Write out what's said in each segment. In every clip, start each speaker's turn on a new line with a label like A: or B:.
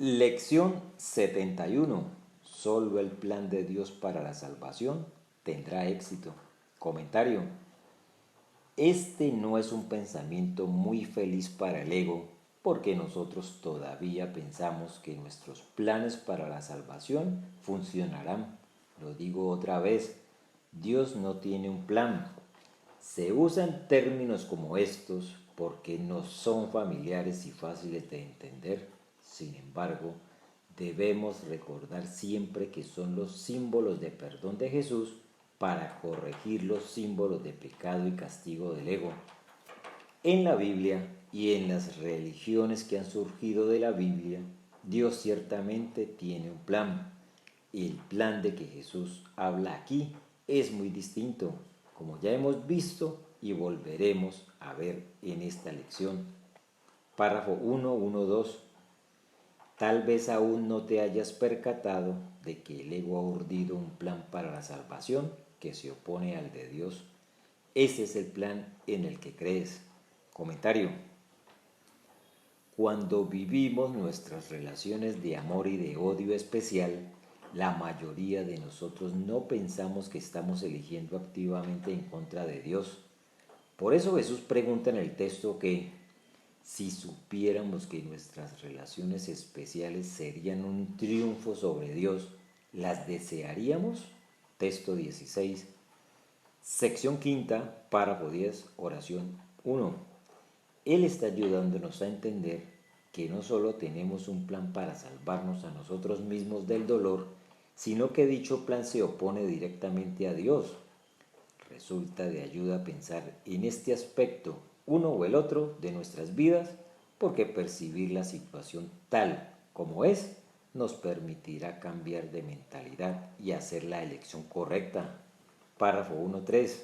A: Lección 71. Solo el plan de Dios para la salvación tendrá éxito. Comentario. Este no es un pensamiento muy feliz para el ego, porque nosotros todavía pensamos que nuestros planes para la salvación funcionarán. Lo digo otra vez, Dios no tiene un plan. Se usan términos como estos porque nos son familiares y fáciles de entender. Sin embargo, debemos recordar siempre que son los símbolos de perdón de Jesús para corregir los símbolos de pecado y castigo del ego. En la Biblia y en las religiones que han surgido de la Biblia, Dios ciertamente tiene un plan. El plan de que Jesús habla aquí es muy distinto, como ya hemos visto y volveremos a ver en esta lección. Párrafo 1.1.2. Tal vez aún no te hayas percatado de que el ego ha urdido un plan para la salvación que se opone al de Dios. Ese es el plan en el que crees. Comentario. Cuando vivimos nuestras relaciones de amor y de odio especial, la mayoría de nosotros no pensamos que estamos eligiendo activamente en contra de Dios. Por eso Jesús pregunta en el texto que si supiéramos que nuestras relaciones especiales serían un triunfo sobre Dios, ¿las desearíamos? Texto 16. Sección quinta, párrafo 10, oración 1. Él está ayudándonos a entender que no solo tenemos un plan para salvarnos a nosotros mismos del dolor, sino que dicho plan se opone directamente a Dios. Resulta de ayuda pensar en este aspecto, uno o el otro, de nuestras vidas, porque percibir la situación tal como es nos permitirá cambiar de mentalidad y hacer la elección correcta. Párrafo 1.3.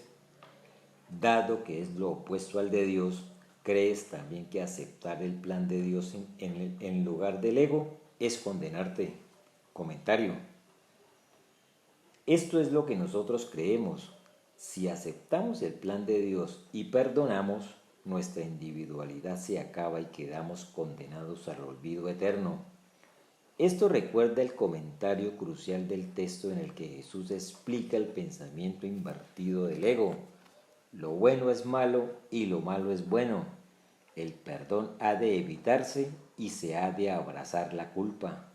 A: Dado que es lo opuesto al de Dios, ¿crees también que aceptar el plan de Dios en lugar del ego es condenarte? Comentario. Esto es lo que nosotros creemos. Si aceptamos el plan de Dios y perdonamos, nuestra individualidad se acaba y quedamos condenados al olvido eterno. Esto recuerda el comentario crucial del texto en el que Jesús explica el pensamiento invertido del ego. Lo bueno es malo y lo malo es bueno. El perdón ha de evitarse y se ha de abrazar la culpa.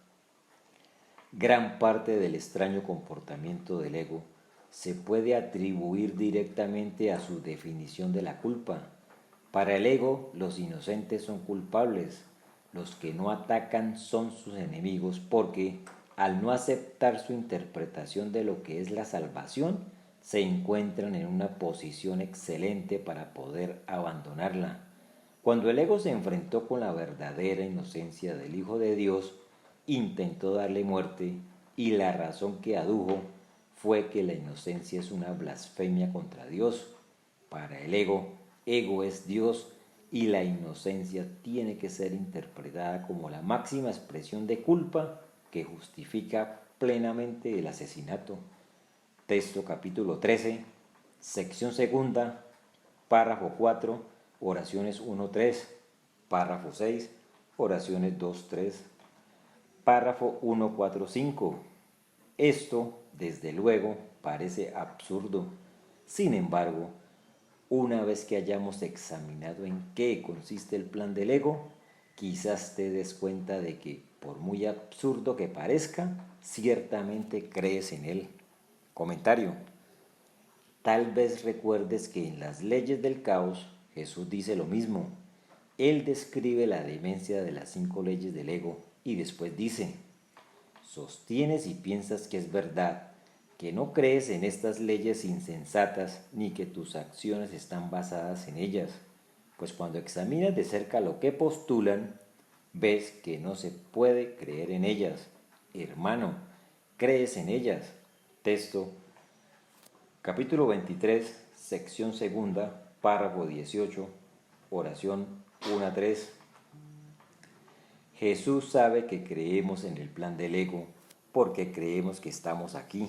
A: Gran parte del extraño comportamiento del ego se puede atribuir directamente a su definición de la culpa. Para el ego, los inocentes son culpables, los que no atacan son sus enemigos porque, al no aceptar su interpretación de lo que es la salvación, se encuentran en una posición excelente para poder abandonarla. Cuando el ego se enfrentó con la verdadera inocencia del Hijo de Dios, intentó darle muerte y la razón que adujo fue que la inocencia es una blasfemia contra Dios. Para el ego es Dios y la inocencia tiene que ser interpretada como la máxima expresión de culpa que justifica plenamente el asesinato. Texto capítulo 13, sección segunda, párrafo 4, oraciones 1-3, párrafo 6, oraciones 2-3, párrafo 1-4-5. Esto, desde luego, parece absurdo. Sin embargo, una vez que hayamos examinado en qué consiste el plan del ego, quizás te des cuenta de que, por muy absurdo que parezca, ciertamente crees en él. Comentario. Tal vez recuerdes que en las leyes del caos Jesús dice lo mismo. Él describe la demencia de las 5 leyes del ego y después dice: sostienes y piensas que es verdad, que no crees en estas leyes insensatas ni que tus acciones están basadas en ellas, pues cuando examinas de cerca lo que postulan, ves que no se puede creer en ellas. Hermano, crees en ellas. Texto, capítulo 23, sección segunda, párrafo 18, oración 1-3. Jesús sabe que creemos en el plan del ego porque creemos que estamos aquí.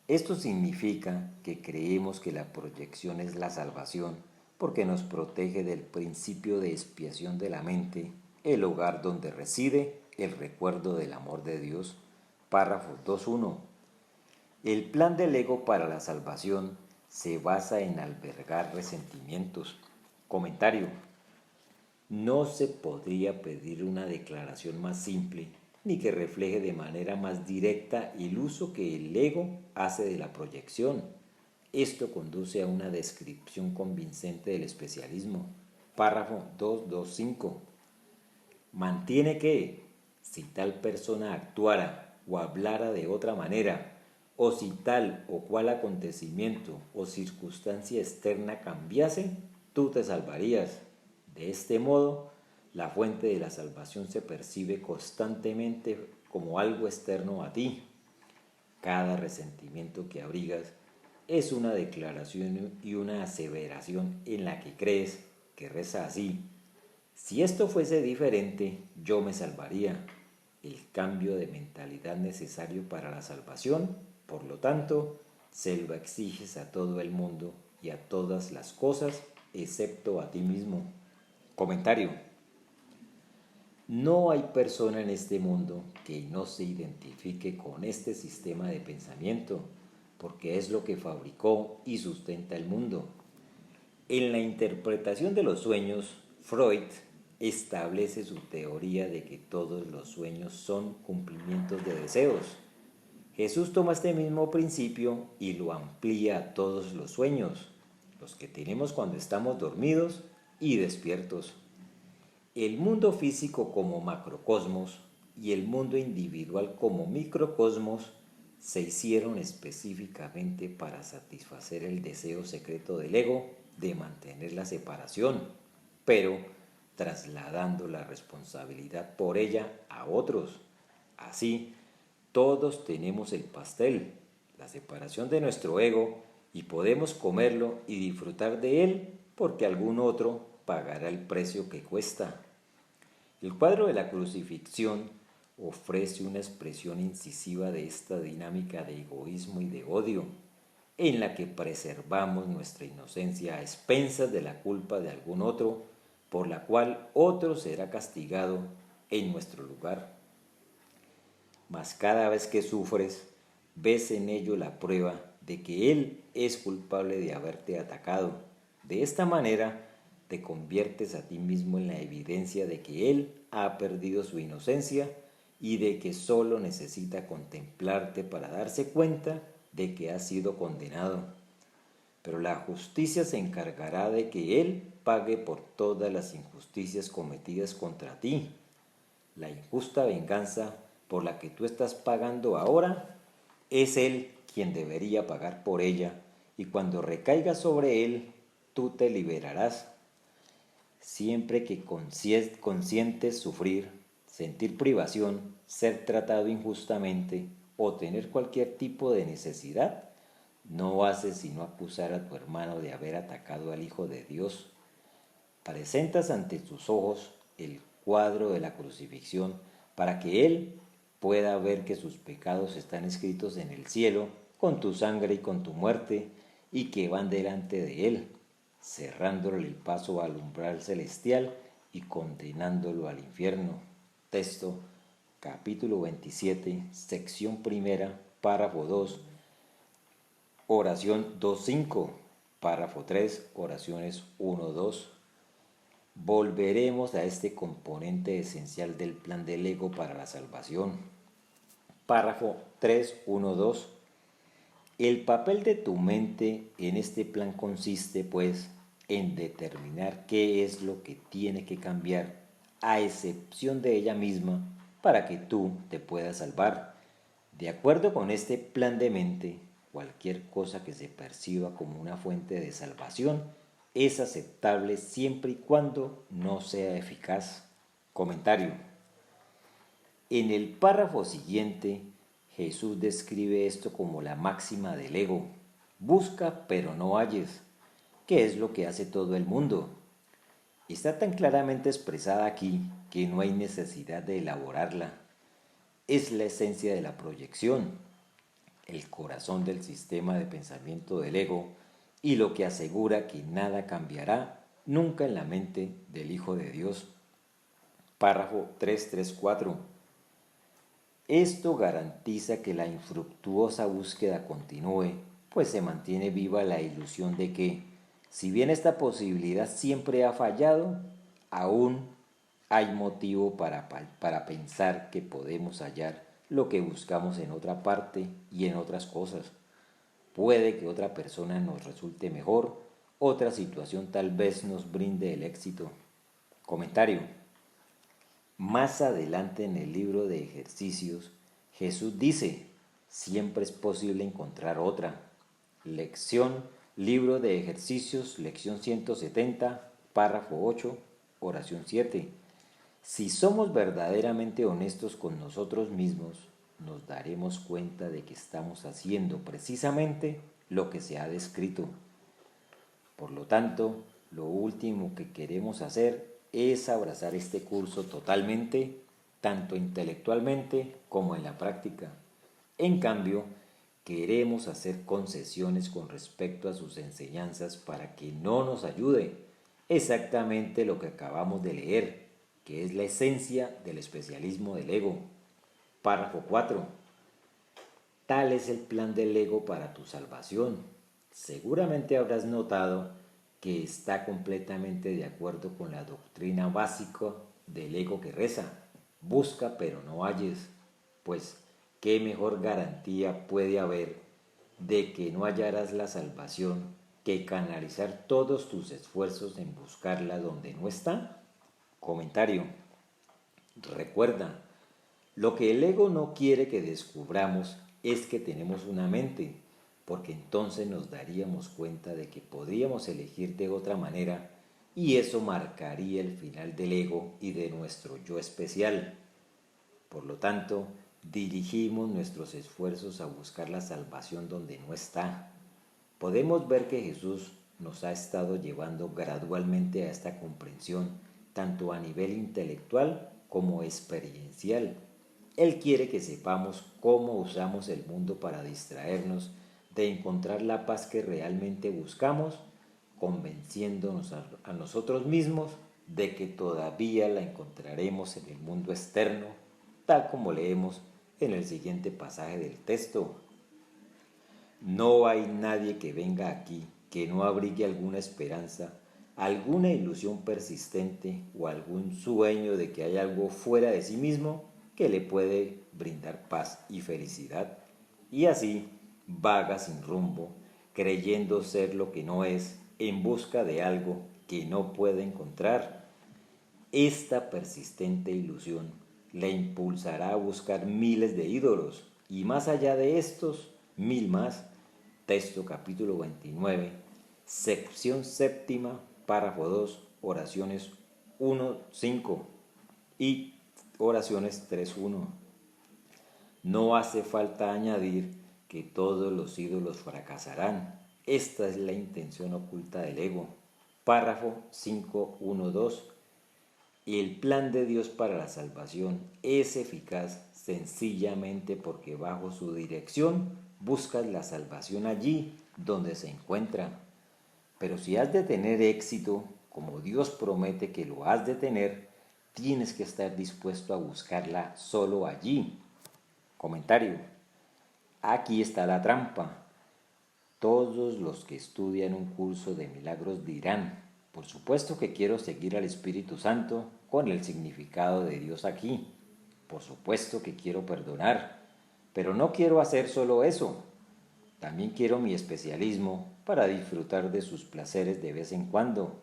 A: Esto significa que creemos que la proyección es la salvación porque nos protege del principio de expiación de la mente, el hogar donde reside el recuerdo del amor de Dios. Párrafo 2.1. El plan del ego para la salvación se basa en albergar resentimientos. Comentario. No se podría pedir una declaración más simple, ni que refleje de manera más directa el uso que el ego hace de la proyección. Esto conduce a una descripción convincente del especialismo. Párrafo 2.2.5. Mantiene que, si tal persona actuara o hablara de otra manera, o si tal o cual acontecimiento o circunstancia externa cambiase, tú te salvarías. De este modo, la fuente de la salvación se percibe constantemente como algo externo a ti. Cada resentimiento que abrigas es una declaración y una aseveración en la que crees, que reza así: si esto fuese diferente, yo me salvaría. El cambio de mentalidad necesario para la salvación, por lo tanto, se lo exiges a todo el mundo y a todas las cosas, excepto a ti mismo. Comentario. No hay persona en este mundo que no se identifique con este sistema de pensamiento, porque es lo que fabricó y sustenta el mundo. En la interpretación de los sueños, Freud establece su teoría de que todos los sueños son cumplimientos de deseos. Jesús toma este mismo principio y lo amplía a todos los sueños, los que tenemos cuando estamos dormidos y despiertos. El mundo físico como macrocosmos y el mundo individual como microcosmos se hicieron específicamente para satisfacer el deseo secreto del ego de mantener la separación, pero trasladando la responsabilidad por ella a otros. Así, todos tenemos el pastel, la separación de nuestro ego, y podemos comerlo y disfrutar de él porque algún otro pagará el precio que cuesta. El cuadro de la crucifixión ofrece una expresión incisiva de esta dinámica de egoísmo y de odio, en la que preservamos nuestra inocencia a expensas de la culpa de algún otro, por la cual otro será castigado en nuestro lugar. Mas cada vez que sufres, ves en ello la prueba de que Él es culpable de haberte atacado. De esta manera, te conviertes a ti mismo en la evidencia de que Él ha perdido su inocencia y de que solo necesita contemplarte para darse cuenta de que has sido condenado. Pero la justicia se encargará de que Él pague por todas las injusticias cometidas contra ti. La injusta venganza por la que tú estás pagando ahora, es Él quien debería pagar por ella, y cuando recaiga sobre Él, tú te liberarás. Siempre que consientes sufrir, sentir privación, ser tratado injustamente o tener cualquier tipo de necesidad, no haces sino acusar a tu hermano de haber atacado al Hijo de Dios. Presentas ante tus ojos el cuadro de la crucifixión para que Él pueda ver que sus pecados están escritos en el cielo con tu sangre y con tu muerte, y que van delante de Él, cerrándole el paso al umbral celestial y condenándolo al infierno. Texto, capítulo 27, sección primera, párrafo 2, oración 2.5, párrafo 3, oraciones 1.2. Volveremos a este componente esencial del plan del ego para la salvación. Párrafo 3.1.2. El papel de tu mente en este plan consiste, pues, en determinar qué es lo que tiene que cambiar, a excepción de ella misma, para que tú te puedas salvar. De acuerdo con este plan de mente, cualquier cosa que se perciba como una fuente de salvación es aceptable siempre y cuando no sea eficaz. Comentario. En el párrafo siguiente, Jesús describe esto como la máxima del ego: busca pero no halles, que es lo que hace todo el mundo. Está tan claramente expresada aquí que no hay necesidad de elaborarla. Es la esencia de la proyección, el corazón del sistema de pensamiento del ego, y lo que asegura que nada cambiará nunca en la mente del Hijo de Dios. Párrafo 3.3.4. Esto garantiza que la infructuosa búsqueda continúe, pues se mantiene viva la ilusión de que, si bien esta posibilidad siempre ha fallado, aún hay motivo para pensar que podemos hallar lo que buscamos en otra parte y en otras cosas. Puede que otra persona nos resulte mejor, otra situación tal vez nos brinde el éxito. Comentario. Más adelante en el libro de ejercicios, Jesús dice, siempre es posible encontrar otra. Lección, libro de ejercicios, lección 170, párrafo 8, oración 7. Si somos verdaderamente honestos con nosotros mismos, nos daremos cuenta de que estamos haciendo precisamente lo que se ha descrito. Por lo tanto, lo último que queremos hacer es abrazar este curso totalmente, tanto intelectualmente como en la práctica. En cambio, queremos hacer concesiones con respecto a sus enseñanzas para que no nos ayude exactamente lo que acabamos de leer, que es la esencia del especialismo del ego. Párrafo 4. Tal es el plan del ego para tu salvación. Seguramente habrás notado que está completamente de acuerdo con la doctrina básica del ego que reza. Busca pero no halles, pues ¿qué mejor garantía puede haber de que no hallarás la salvación que canalizar todos tus esfuerzos en buscarla donde no está? Comentario. Recuerda, lo que el ego no quiere que descubramos es que tenemos una mente, porque entonces nos daríamos cuenta de que podríamos elegir de otra manera y eso marcaría el final del ego y de nuestro yo especial. Por lo tanto, dirigimos nuestros esfuerzos a buscar la salvación donde no está. Podemos ver que Jesús nos ha estado llevando gradualmente a esta comprensión, tanto a nivel intelectual como experiencial. Él quiere que sepamos cómo usamos el mundo para distraernos de encontrar la paz que realmente buscamos, convenciéndonos a nosotros mismos de que todavía la encontraremos en el mundo externo, tal como leemos en el siguiente pasaje del texto. No hay nadie que venga aquí que no abrigue alguna esperanza, alguna ilusión persistente o algún sueño de que hay algo fuera de sí mismo que le puede brindar paz y felicidad. Y así vaga sin rumbo, creyendo ser lo que no es, en busca de algo que no puede encontrar. Esta persistente ilusión le impulsará a buscar miles de ídolos y más allá de estos, mil más. Texto capítulo 29, sección séptima, párrafo 2, oraciones 1, 5 y oraciones 3, 1. No hace falta añadir que todos los ídolos fracasarán. Esta es la intención oculta del ego. Párrafo 5, 1, 2. Y el plan de Dios para la salvación es eficaz sencillamente porque bajo su dirección buscas la salvación allí donde se encuentra. Pero si has de tener éxito, como Dios promete que lo has de tener, tienes que estar dispuesto a buscarla solo allí. Comentario. Aquí está la trampa. Todos los que estudian un curso de milagros dirán, por supuesto que quiero seguir al Espíritu Santo con el significado de Dios aquí. Por supuesto que quiero perdonar, pero no quiero hacer solo eso. También quiero mi especialismo para disfrutar de sus placeres de vez en cuando.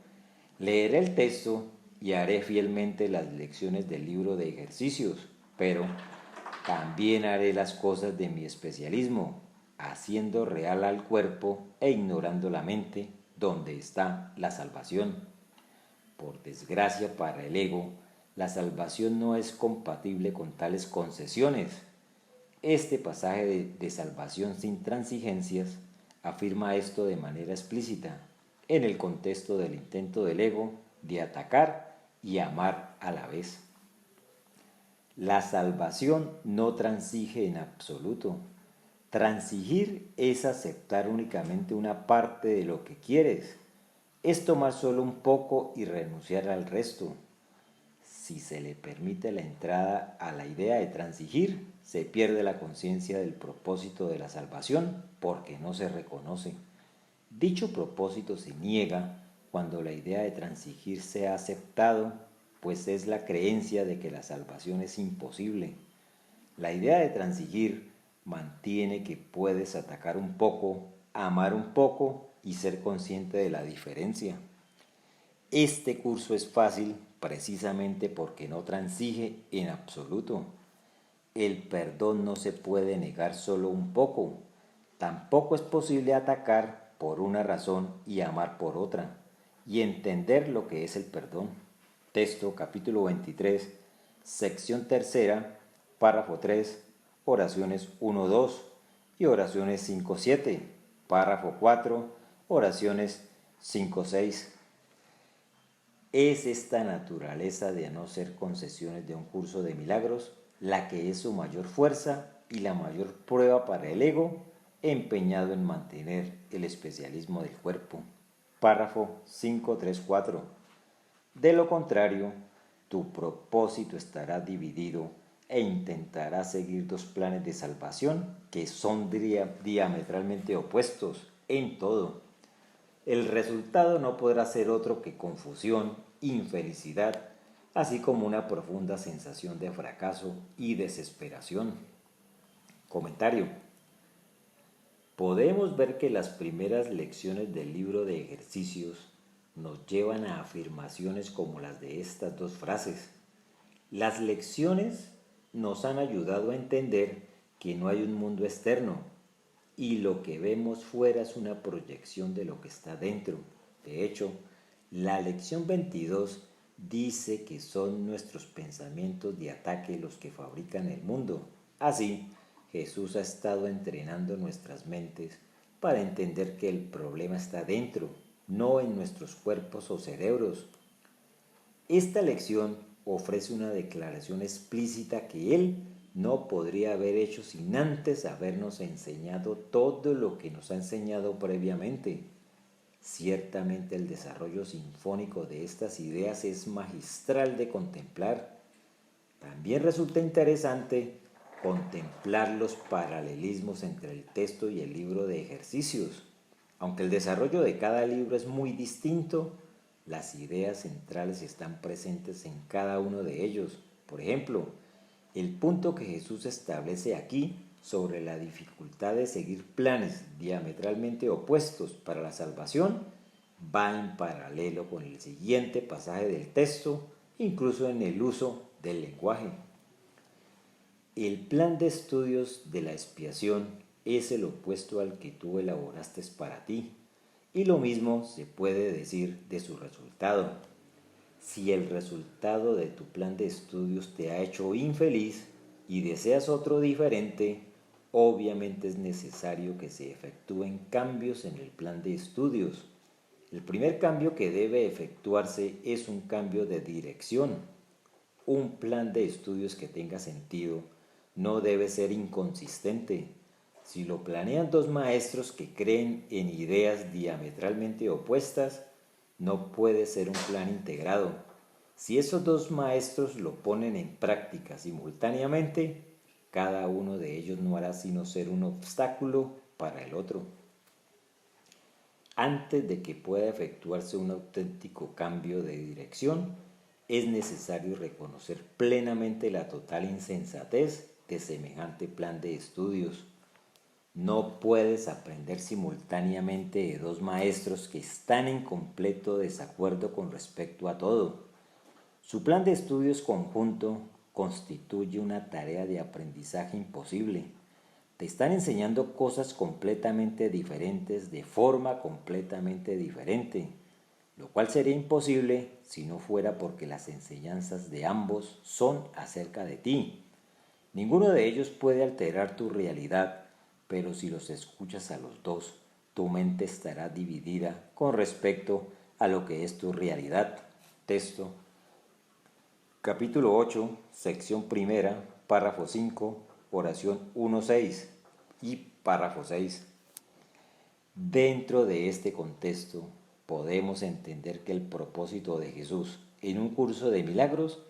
A: Leeré el texto y haré fielmente las lecciones del libro de ejercicios, pero también haré las cosas de mi especialismo, haciendo real al cuerpo e ignorando la mente, donde está la salvación. Por desgracia para el ego, la salvación no es compatible con tales concesiones. Este pasaje de salvación sin transigencias afirma esto de manera explícita, en el contexto del intento del ego de atacar y amar a la vez. La salvación no transige en absoluto. Transigir es aceptar únicamente una parte de lo que quieres. Es tomar solo un poco y renunciar al resto. si se le permite la entrada a la idea de transigir, se pierde la conciencia del propósito de la salvación porque no se reconoce. Dicho propósito se niega cuando la idea de transigir sea aceptado, pues es la creencia de que la salvación es imposible. La idea de transigir mantiene que puedes atacar un poco, amar un poco y ser consciente de la diferencia. Este curso es fácil precisamente porque no transige en absoluto. El perdón no se puede negar solo un poco. Tampoco es posible atacar por una razón y amar por otra, y entender lo que es el perdón. Texto capítulo 23, sección tercera, párrafo 3, oraciones 1-2 y oraciones 5-7, párrafo 4, oraciones 5-6. Es esta naturaleza de no ser concesiones de un curso de milagros la que es su mayor fuerza y la mayor prueba para el ego empeñado en mantener el especialismo del cuerpo. Párrafo 534. De lo contrario, tu propósito estará dividido e intentarás seguir dos planes de salvación que son diametralmente opuestos en todo. El resultado no podrá ser otro que confusión, infelicidad, así como una profunda sensación de fracaso y desesperación. Comentario. Podemos ver que las primeras lecciones del libro de ejercicios nos llevan a afirmaciones como las de estas dos frases. Las lecciones nos han ayudado a entender que no hay un mundo externo y lo que vemos fuera es una proyección de lo que está dentro. De hecho, la lección 22 dice que son nuestros pensamientos de ataque los que fabrican el mundo. Así, Jesús ha estado entrenando nuestras mentes para entender que el problema está dentro, no en nuestros cuerpos o cerebros. Esta lección ofrece una declaración explícita que Él no podría haber hecho sin antes habernos enseñado todo lo que nos ha enseñado previamente. Ciertamente el desarrollo sinfónico de estas ideas es magistral de contemplar. También resulta interesante contemplar los paralelismos entre el texto y el libro de ejercicios. Aunque el desarrollo de cada libro es muy distinto, las ideas centrales están presentes en cada uno de ellos. Por ejemplo, el punto que Jesús establece aquí sobre la dificultad de seguir planes diametralmente opuestos para la salvación va en paralelo con el siguiente pasaje del texto, incluso en el uso del lenguaje. El plan de estudios de la expiación es el opuesto al que tú elaboraste para ti, y lo mismo se puede decir de su resultado. Si el resultado de tu plan de estudios te ha hecho infeliz y deseas otro diferente, obviamente es necesario que se efectúen cambios en el plan de estudios. El primer cambio que debe efectuarse es un cambio de dirección. Un plan de estudios que tenga sentido no debe ser inconsistente. Si lo planean dos maestros que creen en ideas diametralmente opuestas, no puede ser un plan integrado. Si esos dos maestros lo ponen en práctica simultáneamente, cada uno de ellos no hará sino ser un obstáculo para el otro. Antes de que pueda efectuarse un auténtico cambio de dirección, es necesario reconocer plenamente la total insensatez de semejante plan de estudios. No puedes aprender simultáneamente de dos maestros que están en completo desacuerdo con respecto a todo. Su plan de estudios conjunto constituye una tarea de aprendizaje imposible. Te están enseñando cosas completamente diferentes de forma completamente diferente, lo cual sería imposible si no fuera porque las enseñanzas de ambos son acerca de ti. Ninguno de ellos puede alterar tu realidad, pero si los escuchas a los dos, tu mente estará dividida con respecto a lo que es tu realidad. Texto, capítulo 8, sección primera, párrafo 5, oración 1.6 y párrafo 6. Dentro de este contexto, podemos entender que el propósito de Jesús en un curso de milagros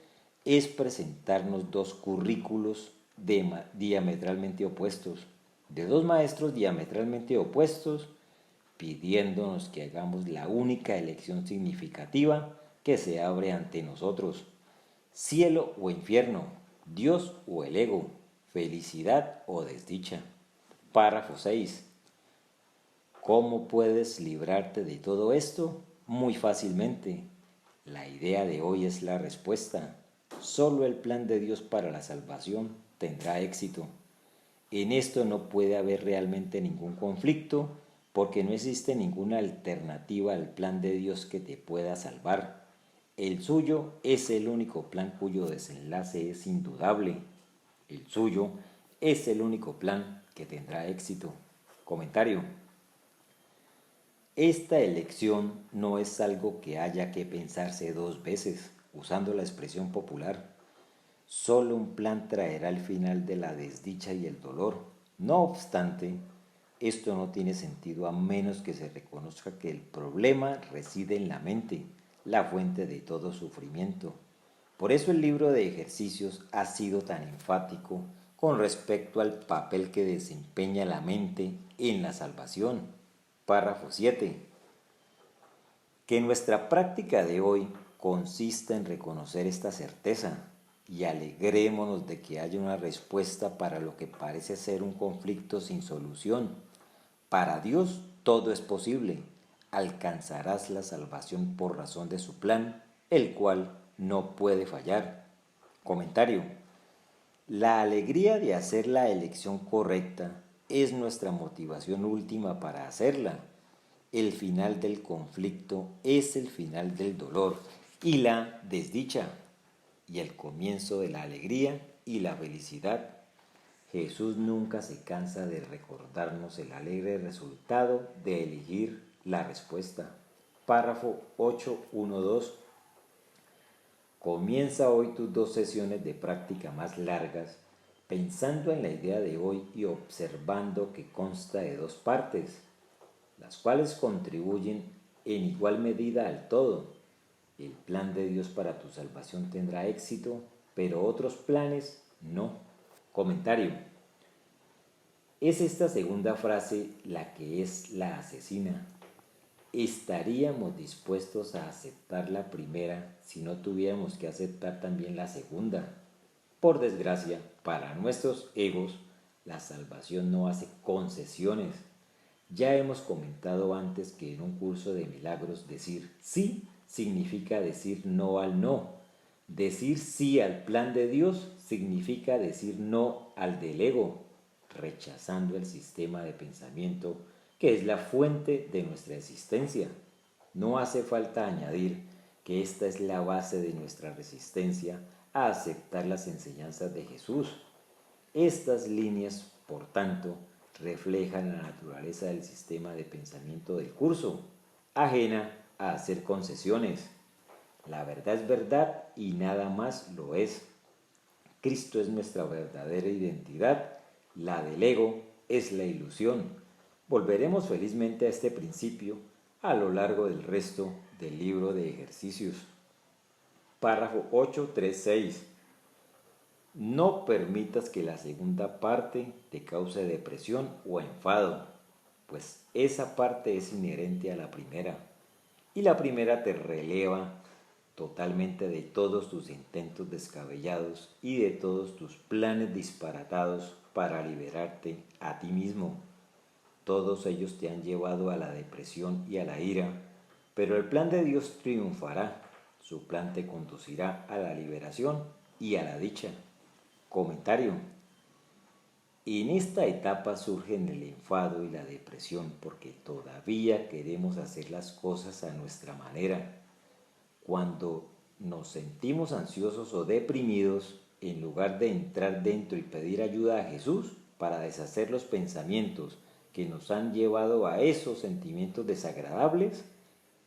A: es presentarnos dos currículos diametralmente opuestos, de dos maestros diametralmente opuestos, pidiéndonos que hagamos la única elección significativa que se abre ante nosotros: cielo o infierno, Dios o el ego, felicidad o desdicha. Párrafo 6. ¿Cómo puedes librarte de todo esto? Muy fácilmente. La idea de hoy es la respuesta. Solo el plan de Dios para la salvación tendrá éxito. En esto no puede haber realmente ningún conflicto, porque no existe ninguna alternativa al plan de Dios que te pueda salvar. El suyo es el único plan cuyo desenlace es indudable. El suyo es el único plan que tendrá éxito. Comentario. Esta elección no es algo que haya que pensarse dos veces, usando la expresión popular. Solo un plan traerá el final de la desdicha y el dolor. No obstante, esto no tiene sentido a menos que se reconozca que el problema reside en la mente, la fuente de todo sufrimiento. Por eso el libro de ejercicios ha sido tan enfático con respecto al papel que desempeña la mente en la salvación. Párrafo 7. Que nuestra práctica de hoy consista en reconocer esta certeza y alegrémonos de que haya una respuesta para lo que parece ser un conflicto sin solución. Para Dios todo es posible. Alcanzarás la salvación por razón de su plan, el cual no puede fallar. Comentario. La alegría de hacer la elección correcta es nuestra motivación última para hacerla. El final del conflicto es el final del dolor y la desdicha, y el comienzo de la alegría y la felicidad. Jesús nunca se cansa de recordarnos el alegre resultado de elegir la respuesta. Párrafo 8.1.2. Comienza hoy tus 2 sesiones de práctica más largas, pensando en la idea de hoy y observando que consta de 2 partes, las cuales contribuyen en igual medida al todo. El plan de Dios para tu salvación tendrá éxito, pero otros planes no. Comentario. Es esta segunda frase la que es la asesina. ¿Estaríamos dispuestos a aceptar la primera si no tuviéramos que aceptar también la segunda? Por desgracia, para nuestros egos, la salvación no hace concesiones. Ya hemos comentado antes que en un curso de milagros decir sí significa decir no al no. Decir sí al plan de Dios significa decir no al del ego, rechazando el sistema de pensamiento que es la fuente de nuestra existencia. No hace falta añadir que esta es la base de nuestra resistencia a aceptar las enseñanzas de Jesús. Estas líneas, por tanto, reflejan la naturaleza del sistema de pensamiento del curso, ajena a hacer concesiones. La verdad es verdad y nada más lo es. Cristo es nuestra verdadera identidad, la del ego es la ilusión. Volveremos felizmente a este principio a lo largo del resto del libro de ejercicios. Párrafo 8.3.6. No permitas que la segunda parte te cause depresión o enfado, pues esa parte es inherente a la primera, y la primera te releva totalmente de todos tus intentos descabellados y de todos tus planes disparatados para liberarte a ti mismo. Todos ellos te han llevado a la depresión y a la ira, pero el plan de Dios triunfará. Su plan te conducirá a la liberación y a la dicha. Comentario. En esta etapa surgen el enfado y la depresión porque todavía queremos hacer las cosas a nuestra manera. Cuando nos sentimos ansiosos o deprimidos, en lugar de entrar dentro y pedir ayuda a Jesús para deshacer los pensamientos que nos han llevado a esos sentimientos desagradables,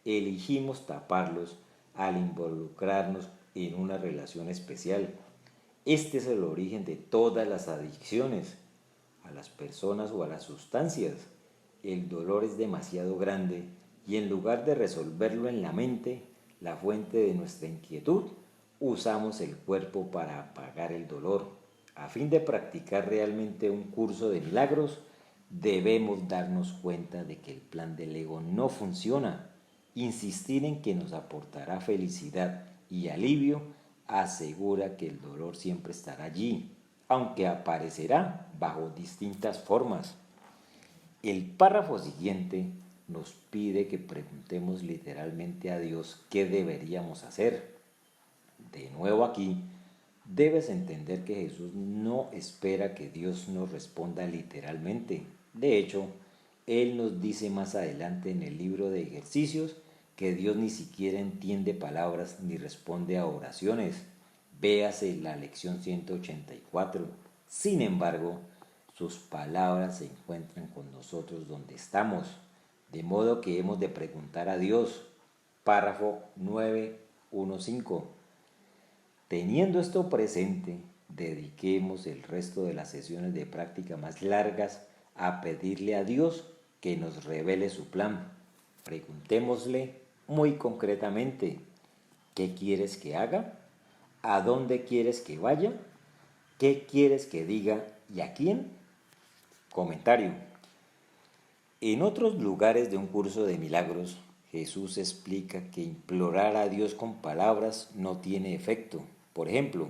A: elegimos taparlos al involucrarnos en una relación especial. Este es el origen de todas las adicciones, a las personas o a las sustancias. El dolor es demasiado grande y en lugar de resolverlo en la mente, la fuente de nuestra inquietud, usamos el cuerpo para apagar el dolor. A fin de practicar realmente un curso de milagros, debemos darnos cuenta de que el plan del ego no funciona. Insistir en que nos aportará felicidad y alivio asegura que el dolor siempre estará allí, aunque aparecerá bajo distintas formas. El párrafo siguiente nos pide que preguntemos literalmente a Dios qué deberíamos hacer. De nuevo aquí, debes entender que Jesús no espera que Dios nos responda literalmente. De hecho, Él nos dice más adelante en el libro de ejercicios que Dios ni siquiera entiende palabras ni responde a oraciones. Véase la lección 184. Sin embargo, sus palabras se encuentran con nosotros donde estamos, de modo que hemos de preguntar a Dios. Párrafo 9.1.5. Teniendo esto presente, dediquemos el resto de las sesiones de práctica más largas a pedirle a Dios que nos revele su plan. Preguntémosle muy concretamente, ¿qué quieres que haga? ¿A dónde quieres que vaya? ¿Qué quieres que diga y a quién? Comentario. En otros lugares de un curso de milagros, Jesús explica que implorar a Dios con palabras no tiene efecto. Por ejemplo,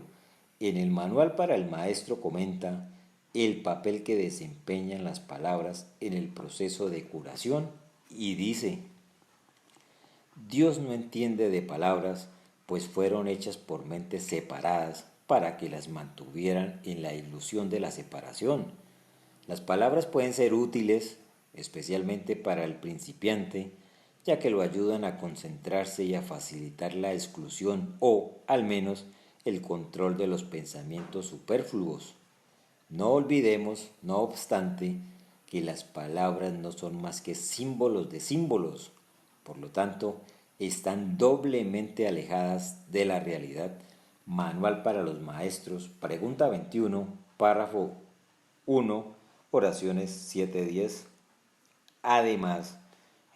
A: en el manual para el maestro comenta el papel que desempeñan las palabras en el proceso de curación y dice: Dios no entiende de palabras, pues fueron hechas por mentes separadas para que las mantuvieran en la ilusión de la separación. Las palabras pueden ser útiles, especialmente para el principiante, ya que lo ayudan a concentrarse y a facilitar la exclusión o, al menos, el control de los pensamientos superfluos. No olvidemos, no obstante, que las palabras no son más que símbolos de símbolos. Por lo tanto, están doblemente alejadas de la realidad. Manual para los maestros, pregunta 21, párrafo 1, oraciones 7-10. Además,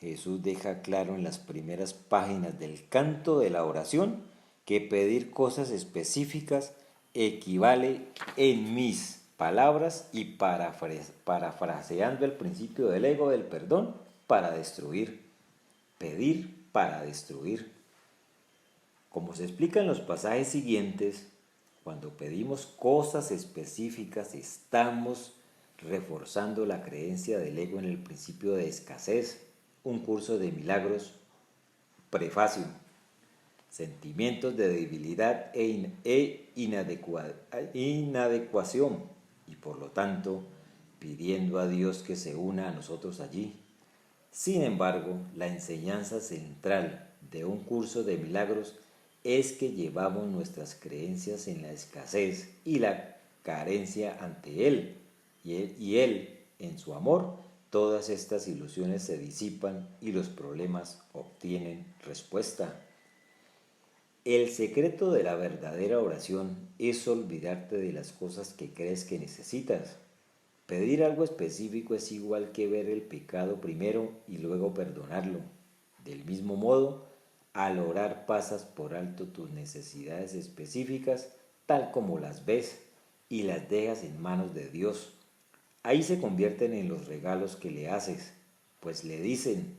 A: Jesús deja claro en las primeras páginas del canto de la oración que pedir cosas específicas equivale, en mis palabras y parafraseando el principio del ego del perdón, para destruir. Pedir para destruir. Como se explica en los pasajes siguientes, cuando pedimos cosas específicas estamos reforzando la creencia del ego en el principio de escasez. Un curso de milagros. Prefacio. Sentimientos de debilidad e inadecuación, y por lo tanto pidiendo a Dios que se una a nosotros allí. Sin embargo, la enseñanza central de un curso de milagros es que llevamos nuestras creencias en la escasez y la carencia ante Él, y Él, en su amor, todas estas ilusiones se disipan y los problemas obtienen respuesta. El secreto de la verdadera oración es olvidarte de las cosas que crees que necesitas. Pedir algo específico es igual que ver el pecado primero y luego perdonarlo. Del mismo modo, al orar pasas por alto tus necesidades específicas tal como las ves y las dejas en manos de Dios. Ahí se convierten en los regalos que le haces, pues le dicen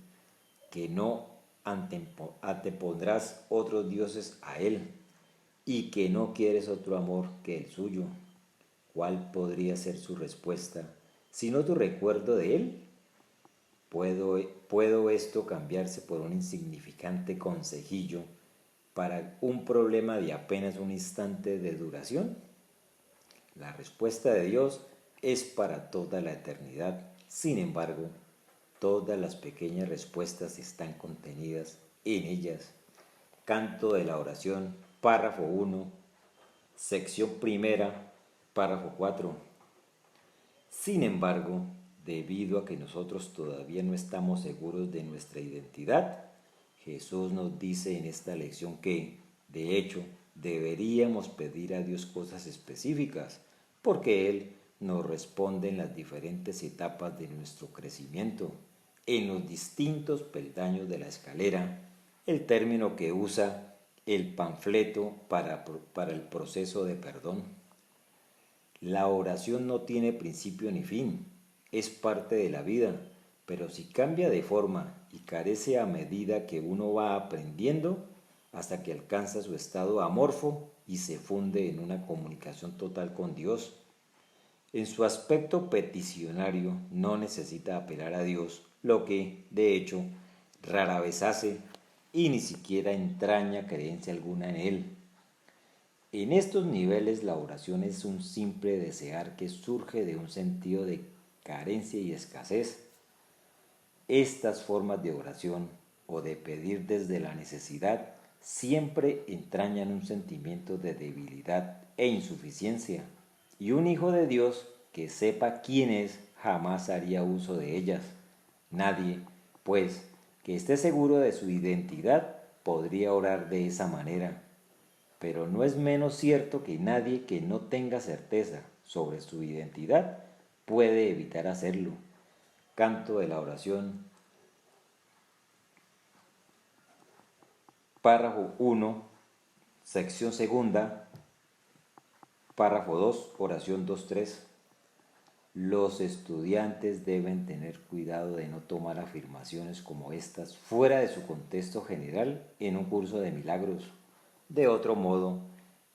A: que no antepondrás otros dioses a Él y que no quieres otro amor que el suyo. ¿Cuál podría ser su respuesta, sino tu recuerdo de Él? ¿Puedo esto cambiarse por un insignificante consejillo para un problema de apenas un instante de duración? La respuesta de Dios es para toda la eternidad. Sin embargo, todas las pequeñas respuestas están contenidas en ellas. Canto de la oración, párrafo 1, sección primera, párrafo 4. Sin embargo, debido a que nosotros todavía no estamos seguros de nuestra identidad, Jesús nos dice en esta lección que, de hecho, deberíamos pedir a Dios cosas específicas, porque Él nos responde en las diferentes etapas de nuestro crecimiento, en los distintos peldaños de la escalera. El término que usa el panfleto para el proceso de perdón. La oración no tiene principio ni fin, es parte de la vida, pero si cambia de forma y carece a medida que uno va aprendiendo, hasta que alcanza su estado amorfo y se funde en una comunicación total con Dios. En su aspecto peticionario no necesita apelar a Dios, lo que, de hecho, rara vez hace y ni siquiera entraña creencia alguna en Él. En estos niveles la oración es un simple desear que surge de un sentido de carencia y escasez. Estas formas de oración o de pedir desde la necesidad siempre entrañan un sentimiento de debilidad e insuficiencia, y un hijo de Dios que sepa quién es jamás haría uso de ellas. Nadie, pues, que esté seguro de su identidad podría orar de esa manera. Pero no es menos cierto que nadie que no tenga certeza sobre su identidad puede evitar hacerlo. Canto de la oración, párrafo 1, sección segunda, párrafo 2, oración 2.3. Los estudiantes deben tener cuidado de no tomar afirmaciones como estas fuera de su contexto general en un curso de milagros. De otro modo,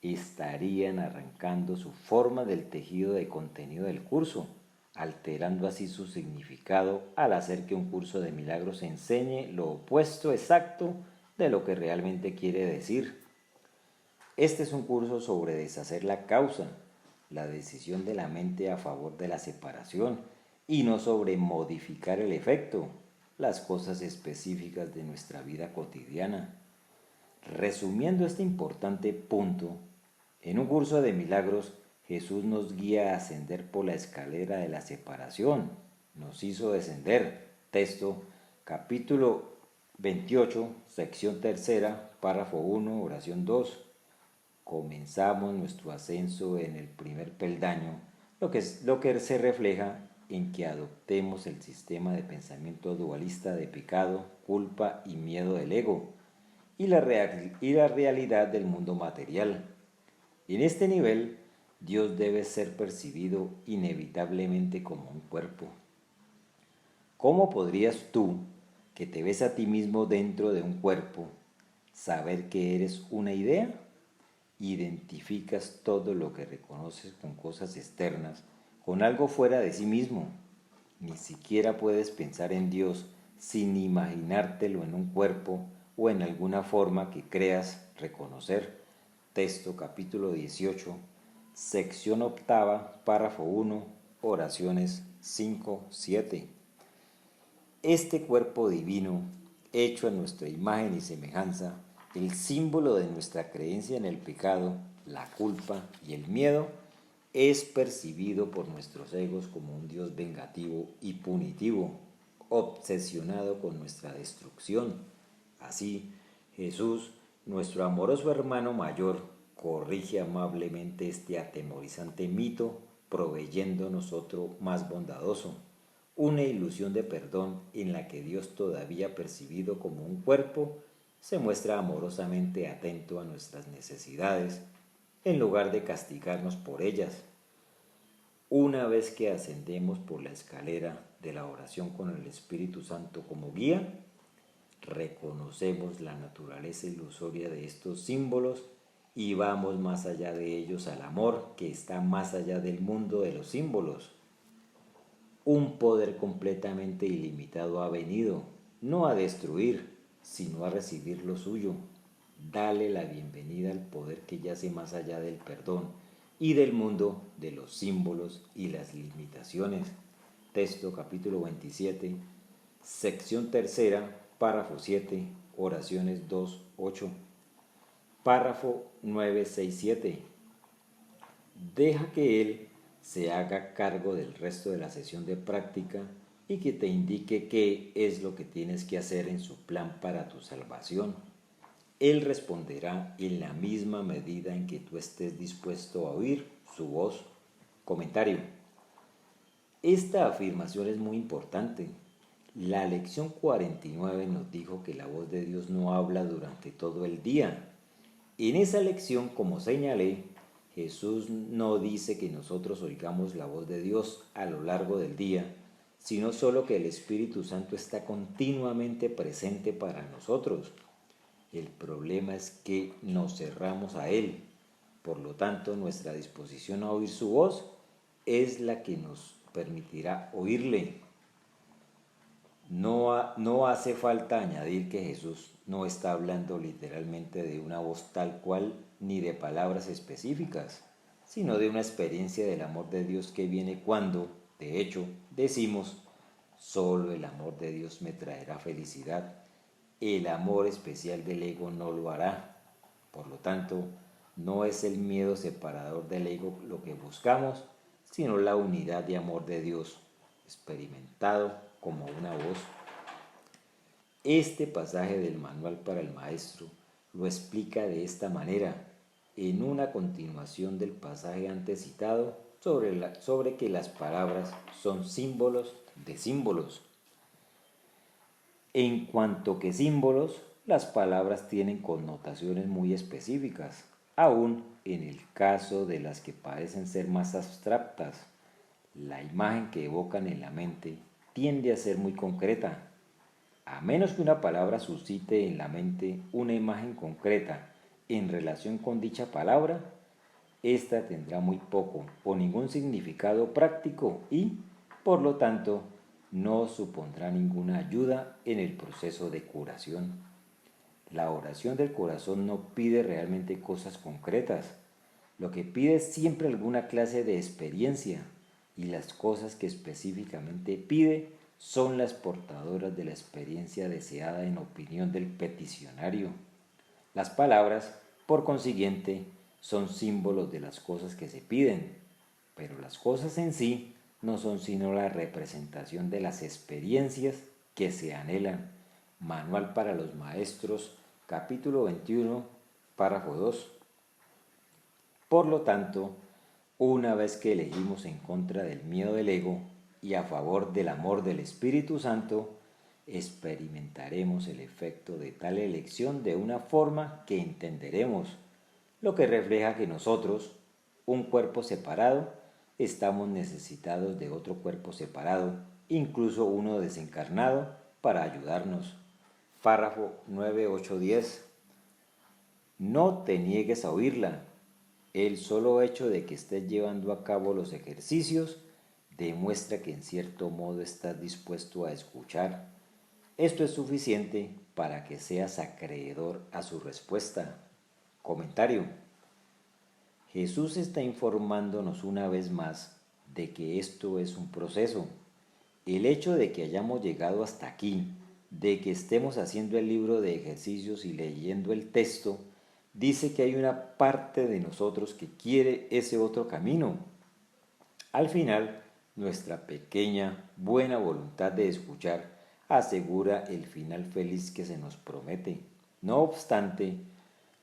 A: estarían arrancando su forma del tejido de contenido del curso, alterando así su significado al hacer que un curso de milagros enseñe lo opuesto exacto de lo que realmente quiere decir. Este es un curso sobre deshacer la causa, la decisión de la mente a favor de la separación, y no sobre modificar el efecto, las cosas específicas de nuestra vida cotidiana. Resumiendo este importante punto, en un curso de milagros, Jesús nos guía a ascender por la escalera de la separación. Nos hizo descender. Texto, capítulo 28, sección tercera, párrafo 1, oración 2. Comenzamos nuestro ascenso en el primer peldaño, lo que se refleja en que adoptemos el sistema de pensamiento dualista de pecado, culpa y miedo del ego, y la realidad del mundo material. En este nivel, Dios debe ser percibido inevitablemente como un cuerpo. ¿Cómo podrías tú, que te ves a ti mismo dentro de un cuerpo, saber que eres una idea? Identificas todo lo que reconoces con cosas externas, con algo fuera de sí mismo. Ni siquiera puedes pensar en Dios sin imaginártelo en un cuerpo o en alguna forma que creas reconocer. Texto capítulo 18, sección octava, párrafo 1, oraciones 5, 7. Este cuerpo divino, hecho a nuestra imagen y semejanza, el símbolo de nuestra creencia en el pecado, la culpa y el miedo, es percibido por nuestros egos como un Dios vengativo y punitivo, obsesionado con nuestra destrucción. Así, Jesús, nuestro amoroso hermano mayor, corrige amablemente este atemorizante mito, proveyéndonos otro más bondadoso, una ilusión de perdón en la que Dios, todavía percibido como un cuerpo, se muestra amorosamente atento a nuestras necesidades, en lugar de castigarnos por ellas. Una vez que ascendemos por la escalera de la oración con el Espíritu Santo como guía, reconocemos la naturaleza ilusoria de estos símbolos y vamos más allá de ellos al amor que está más allá del mundo de los símbolos. Un poder completamente ilimitado ha venido, no a destruir, sino a recibir lo suyo. Dale la bienvenida al poder que yace más allá del perdón y del mundo de los símbolos y las limitaciones. Texto capítulo 27, sección tercera, párrafo 7, oraciones 2, 8. Párrafo 9, 6, 7. Deja que Él se haga cargo del resto de la sesión de práctica y que te indique qué es lo que tienes que hacer en su plan para tu salvación. Él responderá en la misma medida en que tú estés dispuesto a oír su voz. Comentario. Esta afirmación es muy importante. La lección 49 nos dijo que la voz de Dios no habla durante todo el día. En esa lección, como señalé, Jesús no dice que nosotros oigamos la voz de Dios a lo largo del día, sino solo que el Espíritu Santo está continuamente presente para nosotros. El problema es que nos cerramos a Él. Por lo tanto, nuestra disposición a oír su voz es la que nos permitirá oírle. No hace falta añadir que Jesús no está hablando literalmente de una voz tal cual ni de palabras específicas, sino de una experiencia del amor de Dios que viene cuando, de hecho, decimos, solo el amor de Dios me traerá felicidad. El amor especial del ego no lo hará. Por lo tanto, no es el miedo separador del ego lo que buscamos, sino la unidad de amor de Dios, experimentado como una voz. Este pasaje del Manual para el Maestro lo explica de esta manera, en una continuación del pasaje antes citado sobre que las palabras son símbolos de símbolos. En cuanto que símbolos, las palabras tienen connotaciones muy específicas, aun en el caso de las que parecen ser más abstractas. La imagen que evocan en la mente tiende a ser muy concreta. A menos que una palabra suscite en la mente una imagen concreta en relación con dicha palabra, ésta tendrá muy poco o ningún significado práctico y, por lo tanto, no supondrá ninguna ayuda en el proceso de curación. La oración del corazón no pide realmente cosas concretas. Lo que pide es siempre alguna clase de experiencia, y las cosas que específicamente pide son las portadoras de la experiencia deseada en opinión del peticionario. Las palabras, por consiguiente, son símbolos de las cosas que se piden, pero las cosas en sí no son sino la representación de las experiencias que se anhelan. Manual para los Maestros, capítulo 21, párrafo 2. Por lo tanto, una vez que elegimos en contra del miedo del ego y a favor del amor del Espíritu Santo, experimentaremos el efecto de tal elección de una forma que entenderemos, lo que refleja que nosotros, un cuerpo separado, estamos necesitados de otro cuerpo separado, incluso uno desencarnado, para ayudarnos. Párrafo 9, 8, 10. No te niegues a oírla. El solo hecho de que estés llevando a cabo los ejercicios demuestra que en cierto modo estás dispuesto a escuchar. Esto es suficiente para que seas acreedor a su respuesta. Comentario. Jesús está informándonos una vez más de que esto es un proceso. El hecho de que hayamos llegado hasta aquí, de que estemos haciendo el libro de ejercicios y leyendo el texto, dice que hay una parte de nosotros que quiere ese otro camino. Al final, nuestra pequeña, buena voluntad de escuchar asegura el final feliz que se nos promete. No obstante,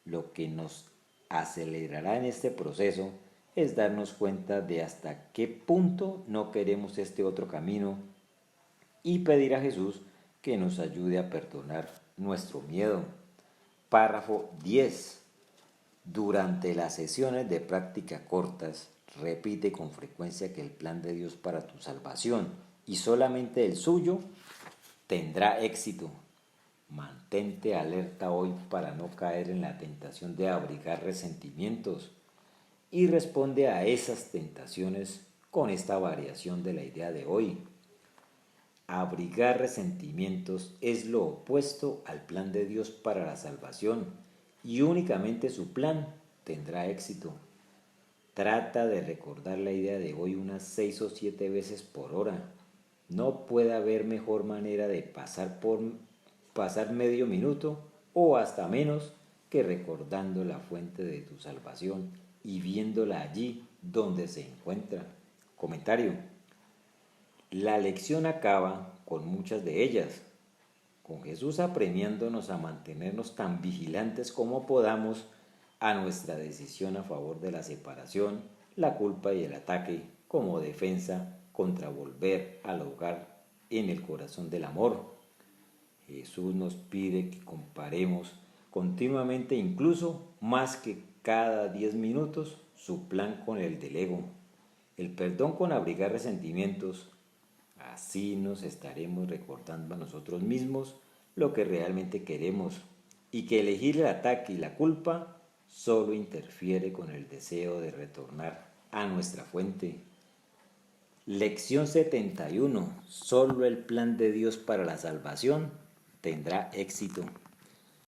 A: lo que nos acelerará en este proceso es darnos cuenta de hasta qué punto no queremos este otro camino y pedir a Jesús que nos ayude a perdonar nuestro miedo. Párrafo 10. Durante las sesiones de práctica cortas, repite con frecuencia que el plan de Dios para tu salvación y solamente el suyo tendrá éxito. Mantente alerta hoy para no caer en la tentación de abrigar resentimientos y responde a esas tentaciones con esta variación de la idea de hoy. Abrigar resentimientos es lo opuesto al plan de Dios para la salvación y únicamente su plan tendrá éxito. Trata de recordar la idea de hoy unas 6 o 7 veces por hora. No puede haber mejor manera de pasar medio minuto o hasta menos que recordando la fuente de tu salvación y viéndola allí donde se encuentra. Comentario. La lección acaba con muchas de ellas, con Jesús apremiándonos a mantenernos tan vigilantes como podamos a nuestra decisión a favor de la separación, la culpa y el ataque como defensa contra volver al hogar en el corazón del amor. Jesús nos pide que comparemos continuamente, incluso más que cada 10 minutos su plan con el del ego. El perdón con abrigar resentimientos. Así nos estaremos recordando a nosotros mismos lo que realmente queremos y que elegir el ataque y la culpa solo interfiere con el deseo de retornar a nuestra fuente. Lección 71. Solo el plan de Dios para la salvación tendrá éxito.